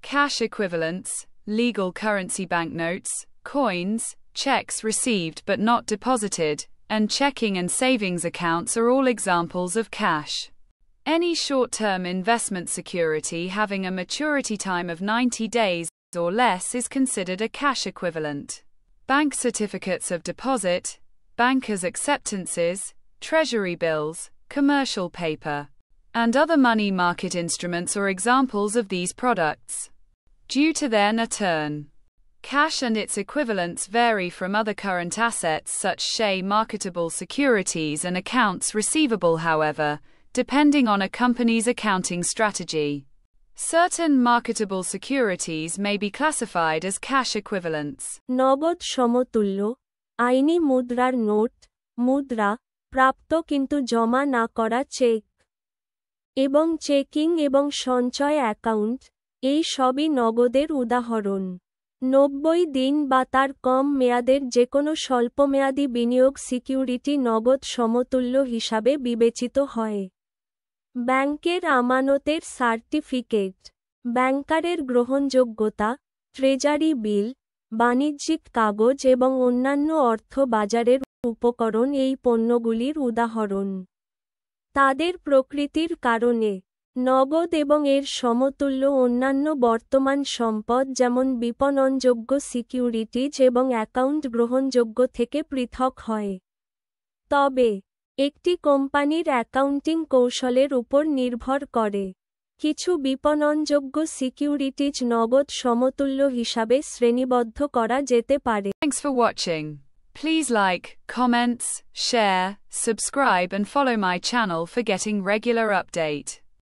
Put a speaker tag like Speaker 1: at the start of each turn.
Speaker 1: Cash equivalents, legal currency banknotes, coins, checks received but not deposited, and checking and savings accounts are all examples of cash. Any short-term investment security having a maturity time of 90 days or less is considered a cash equivalent. Bank certificates of deposit, bankers' acceptances, treasury bills, commercial paper, and other money market instruments are examples of these products. Due to their return, cash and its equivalents vary from other current assets such as marketable securities and accounts receivable, however, depending on a company's accounting strategy. Certain marketable securities may be classified as cash equivalents.
Speaker 2: নগদ সমতুল্য, আইনি মুদ্রার note, মুদ্রা, প্রাপ্ত কিন্তু জমা না করা চেক, এবং চেকিং এবং সঞ্চয় অ্যাকাউন্ট, এই সবই নগদের উদাহরণ। 90 দিন বা তার কম মেয়াদের যেকোনো স্বল্পমেয়াদী বিনিয়োগ সিকিউরিটি নগদ সমতুল্য হিসাবে বিবেচিত হয়। ব্যাংকের আমানতের সার্টিফিকেট, ব্যাংকারের গ্রহণযোগ্যতা, ট্রেজারি বিল, বাণিজ্যিক কাগজ এবং অন্যান্য অর্থ বাজারের উপকরণ এই পণ্যগুলির উদাহরণ। তাদের প্রকৃতির কারণে নগদ এবং এর সমতুল্য অন্যান্য বর্তমান সম্পদ যেমন বিপণনযোগ্য সিকিউরিটিজ এবং অ্যাকাউন্ট গ্রহণযোগ্য থেকে পৃথক হয়। তবে একটি কোম্পানির অ্যাকাউন্টিং কৌশলের উপর নির্ভর করে। কিছু বিপণনযোগ্য সিকিউরিটিজ নগদ সমতুল্য হিসাবে শ্রেণীবদ্ধ করা যেতে পারে।
Speaker 1: Thanks for watching. Please like, comments, share, subscribe and follow my channel for getting regular update.